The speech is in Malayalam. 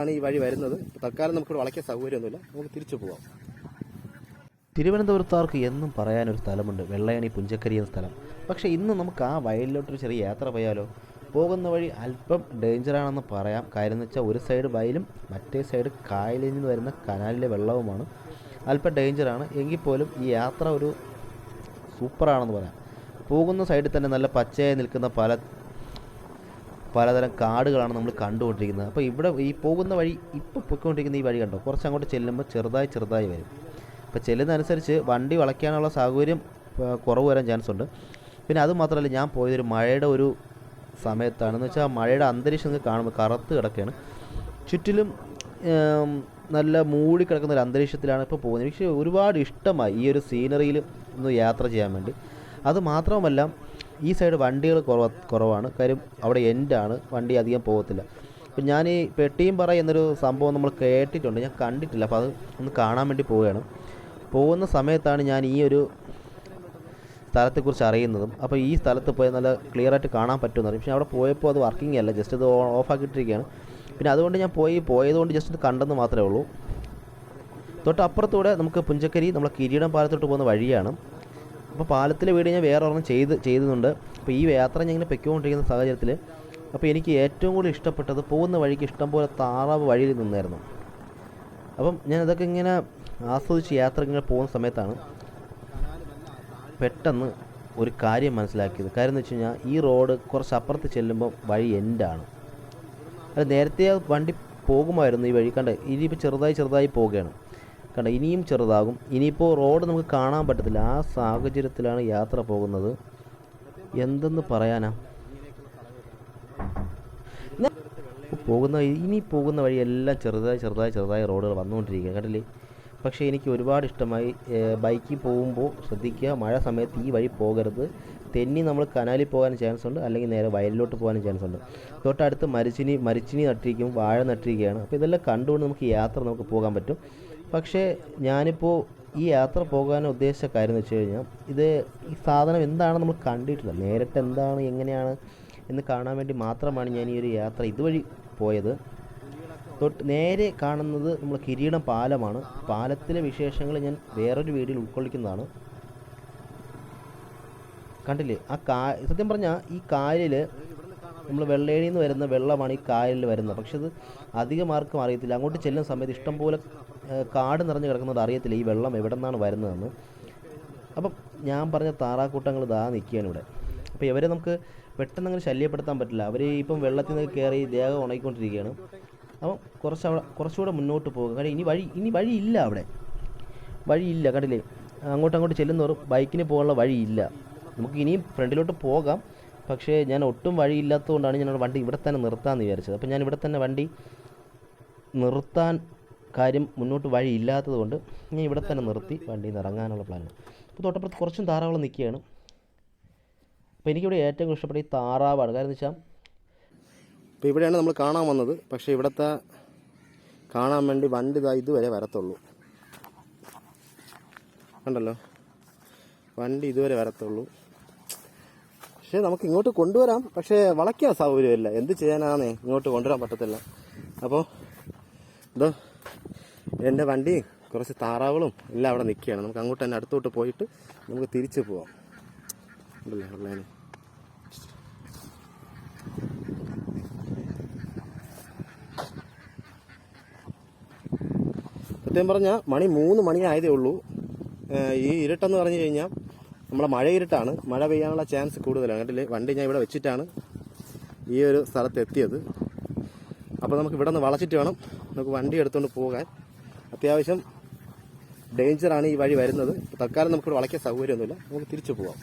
ആണ് ഈ വഴി വരുന്നത്. തൽക്കാലം നമുക്കിവിടെ വളയ്ക്കാൻ സൗകര്യമൊന്നുമില്ല, നമുക്ക് തിരിച്ചു പോകാം. തിരുവനന്തപുരത്താർക്ക് എന്നും പറയാനൊരു സ്ഥലമുണ്ട്, വെള്ളയണി പുഞ്ചക്കരി എന്ന സ്ഥലം. പക്ഷേ ഇന്ന് നമുക്ക് ആ വയലിലോട്ടൊരു ചെറിയ യാത്ര പോയാലോ? പോകുന്ന വഴി അല്പം ഡേഞ്ചറാണെന്ന് പറയാം. കാര്യം എന്ന് വെച്ചാൽ ഒരു സൈഡ് വയലും മറ്റേ സൈഡ് കായലിൽ നിന്ന് വരുന്ന കനാലിലെ വെള്ളവുമാണ്. അല്പം ഡേഞ്ചറാണ്. എങ്കിൽ പോലും ഈ യാത്ര ഒരു സൂപ്പറാണെന്ന് പറയാം. പോകുന്ന സൈഡിൽ തന്നെ നല്ല പച്ചയായി നിൽക്കുന്ന പലതരം കാടുകളാണ് നമ്മൾ കണ്ടുകൊണ്ടിരിക്കുന്നത്. അപ്പോൾ ഇവിടെ ഈ പോകുന്ന വഴി ഇപ്പോൾ പൊയ്ക്കൊണ്ടിരിക്കുന്ന ഈ വഴി കണ്ടോ, കുറച്ച് അങ്ങോട്ട് ചെല്ലുമ്പോൾ ചെറുതായി വരും. അപ്പോൾ ചെല്ലുന്നതനുസരിച്ച് വണ്ടി വളയ്ക്കാനുള്ള സൗകര്യം കുറവ് വരാൻ ചാൻസ് ഉണ്ട്. പിന്നെ അതുമാത്രമല്ല, ഞാൻ പോയതൊരു മഴയുടെ ഒരു സമയത്താണെന്ന് വെച്ചാൽ മഴയുടെ അന്തരീക്ഷം കാണുമ്പോൾ കറുത്ത് കിടക്കുകയാണ്. ചുറ്റിലും നല്ല മൂടി കിടക്കുന്ന ഒരു അന്തരീക്ഷത്തിലാണ് ഇപ്പോൾ പോകുന്നത്. പക്ഷേ ഒരുപാട് ഇഷ്ടമായി ഈ ഒരു സീനറിയിൽ ഒന്ന് യാത്ര ചെയ്യാൻ വേണ്ടി. അതുമാത്രമല്ല, ഈ സൈഡ് വണ്ടികൾ കുറവാണ്. കാര്യം അവിടെ എൻഡാണ്, വണ്ടി അധികം പോകത്തില്ല. അപ്പം ഞാൻ ഈ പെട്ടിയും എന്നൊരു സംഭവം നമ്മൾ കേട്ടിട്ടുണ്ട്, ഞാൻ കണ്ടിട്ടില്ല. അപ്പോൾ അത് ഒന്ന് കാണാൻ വേണ്ടി പോവുകയാണ്. പോകുന്ന സമയത്താണ് ഞാൻ ഈ ഒരു സ്ഥലത്തെക്കുറിച്ച് അറിയുന്നതും. അപ്പോൾ ഈ സ്ഥലത്ത് പോയി നല്ല ക്ലിയറായിട്ട് കാണാൻ പറ്റുമെന്ന് അറിയും. പക്ഷേ അവിടെ പോയപ്പോൾ അത് വർക്കിംഗ് അല്ല, ജസ്റ്റ് അത് ഓഫാക്കിയിട്ടിരിക്കുകയാണ്. പിന്നെ അതുകൊണ്ട് ഞാൻ പോയതുകൊണ്ട് ജസ്റ്റ് ഇത് കണ്ടെന്ന് മാത്രമേ ഉള്ളൂ. തൊട്ടപ്പുറത്തൂടെ നമുക്ക് പുഞ്ചക്കരി നമ്മളെ കിരീടം പാലത്തോട്ട് പോകുന്ന വഴിയാണ്. അപ്പോൾ പാലത്തിലെ വീട് ഞാൻ വേറെ ഒരെണ്ണം ചെയ്യുന്നുണ്ട്. അപ്പോൾ ഈ യാത്ര ഞാൻ ഇങ്ങനെ പൊയ്ക്കൊണ്ടിരിക്കുന്ന സാഹചര്യത്തിൽ അപ്പോൾ എനിക്ക് ഏറ്റവും കൂടുതൽ ഇഷ്ടപ്പെട്ടത് പോകുന്ന വഴിക്ക് ഇഷ്ടംപോലെ താറാവ് വഴിയിൽ നിന്നായിരുന്നു. അപ്പം ഞാൻ ഇതൊക്കെ ഇങ്ങനെ ആസ്വദിച്ച് യാത്ര ഇങ്ങനെ പോകുന്ന സമയത്താണ് പെട്ടെന്ന് ഒരു കാര്യം മനസ്സിലാക്കിയത്. കാര്യം എന്ന് വെച്ച് കഴിഞ്ഞാൽ ഈ റോഡ് കുറച്ച് അപ്പുറത്ത് ചെല്ലുമ്പോൾ വഴി എൻഡാണ്. അത് നേരത്തെ വണ്ടി പോകുമായിരുന്നു ഈ വഴി, കണ്ട് ഇനിയിപ്പോൾ ചെറുതായി പോവുകയാണ്. കണ്ട ഇനിയും ചെറുതാകും. ഇനിയിപ്പോൾ റോഡ് നമുക്ക് കാണാൻ പറ്റത്തില്ല. ആ സാഹചര്യത്തിലാണ് യാത്ര പോകുന്നത്. എന്തെന്ന് പറയാനാ, പോകുന്ന വഴി എല്ലാം ചെറുതായി റോഡുകൾ വന്നുകൊണ്ടിരിക്കുക, കണ്ടില്ലേ? പക്ഷേ എനിക്ക് ഒരുപാട് ഇഷ്ടമായി. ബൈക്കിൽ പോകുമ്പോൾ ശ്രദ്ധിക്കുക, മഴ സമയത്ത് ഈ വഴി പോകരുത്. തെന്നി നമ്മൾ കനാലിൽ പോകാൻ ചാൻസ് ഉണ്ട്, അല്ലെങ്കിൽ നേരെ വയലിലോട്ട് പോകാനും ചാൻസ് ഉണ്ട്. തൊട്ടടുത്ത് മരിച്ചിനി നട്ടിരിക്കും, വാഴ നട്ടിരിക്കുകയാണ്. അപ്പോൾ ഇതെല്ലാം കണ്ടുകൊണ്ട് നമുക്ക് പോകാൻ പറ്റും. പക്ഷേ ഞാനിപ്പോൾ ഈ യാത്ര പോകാൻ ഉദ്ദേശിച്ച കാര്യം എന്ന് വെച്ച് കഴിഞ്ഞാൽ ഈ സാധനം എന്താണെന്ന് നമ്മൾ കണ്ടിട്ടില്ല. നേരിട്ട് എന്താണ് എങ്ങനെയാണ് എന്ന് കാണാൻ വേണ്ടി മാത്രമാണ് ഞാൻ ഈ ഒരു യാത്ര ഇതുവഴി പോയത്. നേരെ കാണുന്നത് നമ്മൾ കിരീടം പാലമാണ്. പാലത്തിലെ വിശേഷങ്ങൾ ഞാൻ വേറൊരു വീഡിയോയിൽ ഉൾക്കൊള്ളിക്കുന്നതാണ്. കണ്ടില്ലേ സത്യം പറഞ്ഞാൽ ഈ കായലിൽ നമ്മൾ വെള്ളേണിയിൽ നിന്ന് വരുന്ന വെള്ളമാണ് ഈ കായലിൽ വരുന്നത്. പക്ഷെ അത് അധികം ആർക്കും അറിയത്തില്ല. അങ്ങോട്ട് ചെല്ലുന്ന സമയത്ത് ഇഷ്ടംപോലെ കാട് നിറഞ്ഞ് കിടക്കുന്നത് അറിയത്തില്ല ഈ വെള്ളം എവിടെ നിന്നാണ് വരുന്നതെന്ന്. അപ്പം ഞാൻ പറഞ്ഞ താറാക്കൂട്ടങ്ങൾ നിൽക്കുകയാണ് ഇവിടെ. അപ്പോൾ ഇവരെ നമുക്ക് പെട്ടെന്ന് അങ്ങനെ ശല്യപ്പെടുത്താൻ പറ്റില്ല. അവർ ഇപ്പം വെള്ളത്തിൽ നിന്ന് കയറി ദേഹം ഉണങ്ങിക്കൊണ്ടിരിക്കുകയാണ്. അപ്പം കുറച്ചുകൂടെ മുന്നോട്ട് പോകുക. കാര്യം ഇനി വഴിയില്ല, അവിടെ വഴിയില്ല. കണ്ടില്ലേ, അങ്ങോട്ട് ചെല്ലുന്നവരും ബൈക്കിന് പോകാനുള്ള വഴിയില്ല. നമുക്ക് ഇനിയും ഫ്രണ്ടിലോട്ട് പോകാം. പക്ഷേ ഞാൻ ഒട്ടും വഴിയില്ലാത്തതുകൊണ്ടാണ് ഞാൻ വണ്ടി ഇവിടെ തന്നെ നിർത്താമെന്ന് വിചാരിച്ചത്. അപ്പോൾ ഞാൻ ഇവിടെ തന്നെ വണ്ടി നിർത്താൻ കാര്യം മുന്നോട്ട് വഴിയില്ലാത്തത് കൊണ്ട് ഞാൻ ഇവിടെ തന്നെ നിർത്തി വണ്ടിയിൽ നിന്ന് ഇറങ്ങാനുള്ള പ്ലാനാണ്. അപ്പോൾ തൊട്ടപ്പുറത്ത് കുറച്ചും താറാവുകൾ നിൽക്കുകയാണ്. അപ്പോൾ എനിക്കിവിടെ ഏറ്റവും ഇഷ്ടപ്പെട്ട ഈ താറാവാണ്. കാര്യം എന്ന് വെച്ചാൽ ഇപ്പോൾ ഇവിടെയാണ് നമ്മൾ കാണാൻ വന്നത്. പക്ഷേ ഇവിടുത്തെ കാണാൻ വേണ്ടി വണ്ടി ഇതുവരെ വരത്തുള്ളൂ. കണ്ടല്ലോ, വണ്ടി ഇതുവരെ വരത്തുള്ളൂ. പക്ഷേ നമുക്ക് ഇങ്ങോട്ട് കൊണ്ടുവരാം. പക്ഷേ വളയ്ക്കാൻ സൗകര്യമില്ല. എന്ത് ചെയ്യാനാണേ, ഇങ്ങോട്ട് കൊണ്ടുവരാൻ പറ്റത്തില്ല. അപ്പോൾ എൻ്റെ വണ്ടി കുറച്ച് താറാവുകളും എല്ലാം അവിടെ നിൽക്കുകയാണ്. നമുക്ക് അങ്ങോട്ട് തന്നെ അടുത്തോട്ട് പോയിട്ട് നമുക്ക് തിരിച്ചു പോവാം. ഉണ്ടല്ലേ ഉള്ളതിന് സത്യം പറഞ്ഞാൽ 3 മണിയായതേ ഉള്ളൂ. ഈ ഇരുട്ടെന്ന് പറഞ്ഞു കഴിഞ്ഞാൽ നമ്മളെ മഴ ഇരുട്ടാണ്. മഴ പെയ്യാനുള്ള ചാൻസ് കൂടുതലാണ്. കണ്ടില്ലേ, വണ്ടി ഞാൻ ഇവിടെ വെച്ചിട്ടാണ് ഈ ഒരു സ്ഥലത്ത് എത്തിയത്. അപ്പോൾ നമുക്ക് ഇവിടെ നിന്ന് വളച്ചിട്ട് വേണം നമുക്ക് വണ്ടി എടുത്തുകൊണ്ട് പോകാൻ. അത്യാവശ്യം ഡേഞ്ചറാണ് ഈ വഴി വരുന്നത്. തൽക്കാലം നമുക്കിവിടെ വളയ്ക്കാൻ സൗകര്യമൊന്നുമില്ല, നമുക്ക് തിരിച്ചു പോകാം.